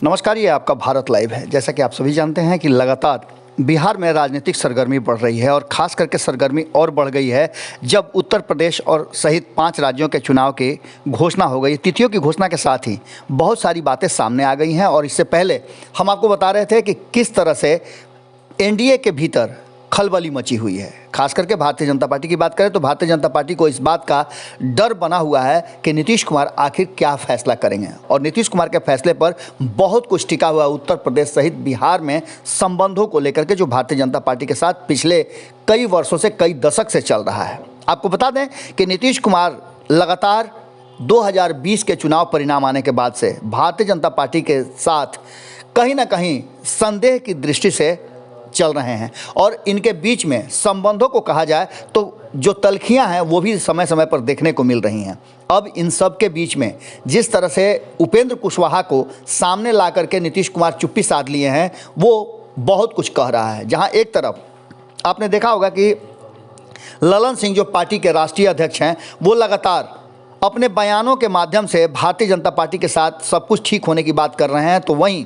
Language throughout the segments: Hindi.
नमस्कार, ये आपका भारत लाइव है। जैसा कि आप सभी जानते हैं कि लगातार बिहार में राजनीतिक सरगर्मी बढ़ रही है और ख़ास करके सरगर्मी और बढ़ गई है जब उत्तर प्रदेश और सहित 5 राज्यों के चुनाव की घोषणा हो गई। तिथियों की घोषणा के साथ ही बहुत सारी बातें सामने आ गई हैं और इससे पहले हम आपको बता रहे थे कि किस तरह से एनडीए के भीतर खलबली मची हुई है। खास करके भारतीय जनता पार्टी की बात करें तो भारतीय जनता पार्टी को इस बात का डर बना हुआ है कि नीतीश कुमार आखिर क्या फैसला करेंगे और नीतीश कुमार के फैसले पर बहुत कुछ टिका हुआ उत्तर प्रदेश सहित बिहार में संबंधों को लेकर के जो भारतीय जनता पार्टी के साथ पिछले कई वर्षों से, कई दशक से चल रहा है। आपको बता दें कि नीतीश कुमार लगातार 2020 के चुनाव परिणाम आने के बाद से भारतीय जनता पार्टी के साथ कहीं ना कहीं संदेह की दृष्टि से चल रहे हैं और इनके बीच में संबंधों को कहा जाए तो जो तल्खियां हैं वो भी समय समय पर देखने को मिल रही हैं। अब इन सब के बीच में जिस तरह से उपेंद्र कुशवाहा को सामने ला करके नीतीश कुमार चुप्पी साध लिए हैं वो बहुत कुछ कह रहा है। जहां एक तरफ आपने देखा होगा कि ललन सिंह जो पार्टी के राष्ट्रीय अध्यक्ष हैं वो लगातार अपने बयानों के माध्यम से भारतीय जनता पार्टी के साथ सब कुछ ठीक होने की बात कर रहे हैं, तो वहीं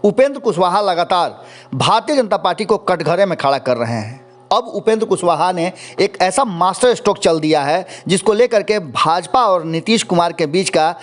उपेंद्र कुशवाहा लगातार भारतीय जनता पार्टी को कटघरे में खड़ा कर रहे हैं। अब उपेंद्र कुशवाहा ने एक ऐसा मास्टर स्ट्रोक चल दिया है जिसको लेकर के भाजपा और नीतीश कुमार के बीच का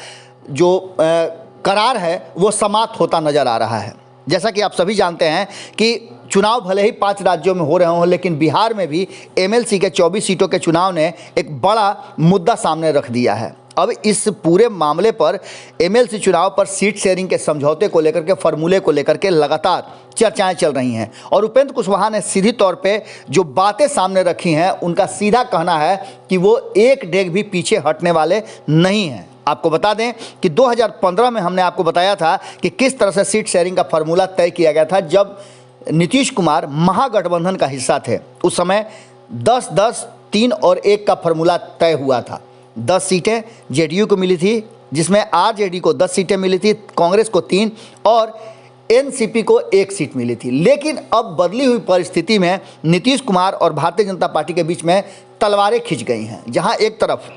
जो करार है वो समाप्त होता नजर आ रहा है। जैसा कि आप सभी जानते हैं कि चुनाव भले ही 5 राज्यों में हो रहे हों, लेकिन बिहार में भी एमएलसी के 24 सीटों के चुनाव ने एक बड़ा मुद्दा सामने रख दिया है। अब इस पूरे मामले पर एमएलसी चुनाव पर सीट शेयरिंग के समझौते को लेकर के, फॉर्मूले को लेकर के लगातार चर्चाएं चल रही हैं और उपेंद्र कुशवाहा ने सीधी तौर पे जो बातें सामने रखी हैं उनका सीधा कहना है कि वो एक डेग भी पीछे हटने वाले नहीं हैं। आपको बता दें कि 2015 में हमने आपको बताया था कि किस तरह से सीट शेयरिंग का फार्मूला तय किया गया था जब नीतीश कुमार महागठबंधन का हिस्सा थे। उस समय 10-10, 3 और 1 का फार्मूला तय हुआ था। 10 सीटें जेडीयू को मिली थी, जिसमें आरजेडी को 10 सीटें मिली थी, कांग्रेस को 3 और एनसीपी को 1 सीट मिली थी। लेकिन अब बदली हुई परिस्थिति में नीतीश कुमार और भारतीय जनता पार्टी के बीच में तलवारें खिंच गई हैं। जहां एक तरफ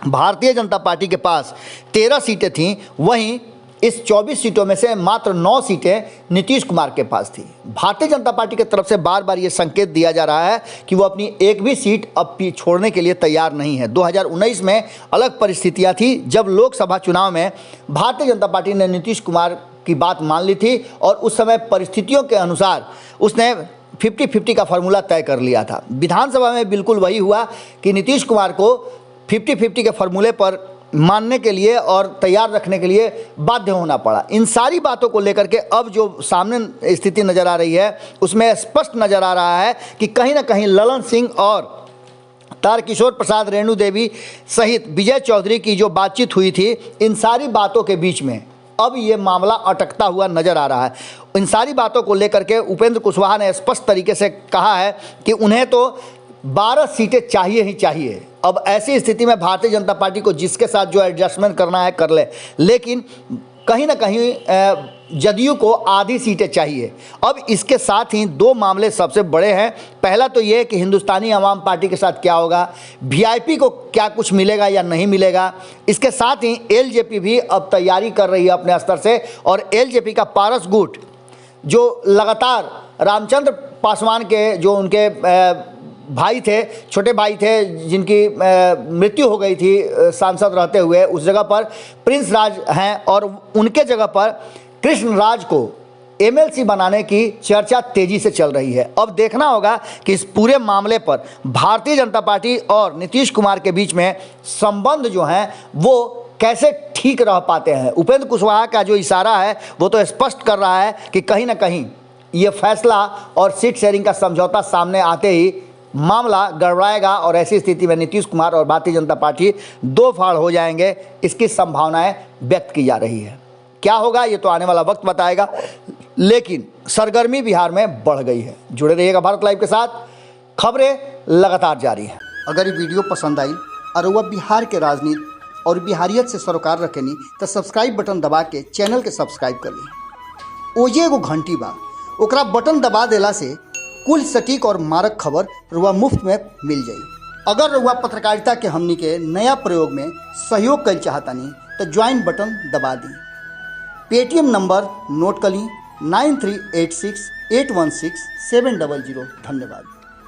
भारतीय जनता पार्टी के पास 13 सीटें थीं, वहीं इस 24 सीटों में से मात्र 9 सीटें नीतीश कुमार के पास थी। भारतीय जनता पार्टी की तरफ से बार बार ये संकेत दिया जा रहा है कि वो अपनी एक भी सीट अब छोड़ने के लिए तैयार नहीं है। 2019 में अलग परिस्थितियां थी जब लोकसभा चुनाव में भारतीय जनता पार्टी ने नीतीश कुमार की बात मान ली थी और उस समय परिस्थितियों के अनुसार उसने 50-50 का फार्मूला तय कर लिया था। विधानसभा में बिल्कुल वही हुआ कि नीतीश कुमार को 50-50 के फार्मूले पर मानने के लिए और तैयार रखने के लिए बाध्य होना पड़ा। इन सारी बातों को लेकर के अब जो सामने स्थिति नज़र आ रही है उसमें स्पष्ट नज़र आ रहा है कि कहीं ना कहीं ललन सिंह और तारकिशोर प्रसाद, रेणु देवी सहित विजय चौधरी की जो बातचीत हुई थी, इन सारी बातों के बीच में अब ये मामला अटकता हुआ नज़र आ रहा है। इन सारी बातों को लेकर के उपेंद्र कुशवाहा ने स्पष्ट तरीके से कहा है कि उन्हें तो 12 सीटें चाहिए ही चाहिए। अब ऐसी स्थिति में भारतीय जनता पार्टी को जिसके साथ जो एडजस्टमेंट करना है कर ले, लेकिन कहीं ना कहीं जदयू को आधी सीटें चाहिए। अब इसके साथ ही 2 मामले सबसे बड़े हैं। पहला तो ये कि हिंदुस्तानी आवाम पार्टी के साथ क्या होगा, वीआईपी को क्या कुछ मिलेगा या नहीं मिलेगा। इसके साथ ही एलजेपी भी अब तैयारी कर रही है अपने स्तर से और एलजेपी का पारस गुट जो लगातार रामचंद्र पासवान के जो उनके भाई थे, छोटे भाई थे जिनकी मृत्यु हो गई थी सांसद रहते हुए, उस जगह पर प्रिंस राज हैं और उनके जगह पर कृष्ण राज को एमएलसी बनाने की चर्चा तेजी से चल रही है। अब देखना होगा कि इस पूरे मामले पर भारतीय जनता पार्टी और नीतीश कुमार के बीच में संबंध जो हैं वो कैसे ठीक रह पाते हैं। उपेंद्र कुशवाहा का जो इशारा है वो तो स्पष्ट कर रहा है कि कहीं ना कहीं ये फैसला और सीट शेयरिंग का समझौता सामने आते ही मामला गड़बड़ाएगा और ऐसी स्थिति में नीतीश कुमार और भारतीय जनता पार्टी 2 फाड़ हो जाएंगे, इसकी संभावनाएं व्यक्त की जा रही है। क्या होगा ये तो आने वाला वक्त बताएगा, लेकिन सरगर्मी बिहार में बढ़ गई है। जुड़े रहिएगा भारत लाइव के साथ, खबरें लगातार जारी हैं। अगर ये वीडियो पसंद आई और वह बिहार के राजनीति और बिहारियत से सरोकार रखेनी तो सब्सक्राइब बटन दबा के चैनल के सब्सक्राइब कर ली। ओजे एगो घंटी बा, ओकरा बटन दबा देला से कुल सटीक और मारक खबर रुआ मुफ्त में मिल जाई। अगर रुआ पत्रकारिता के हमनी के नया प्रयोग में सहयोग कर चाहतानी तो ज्वाइन बटन दबा दी। पेटीएम नंबर नोट कर लीं 9386816700। धन्यवाद।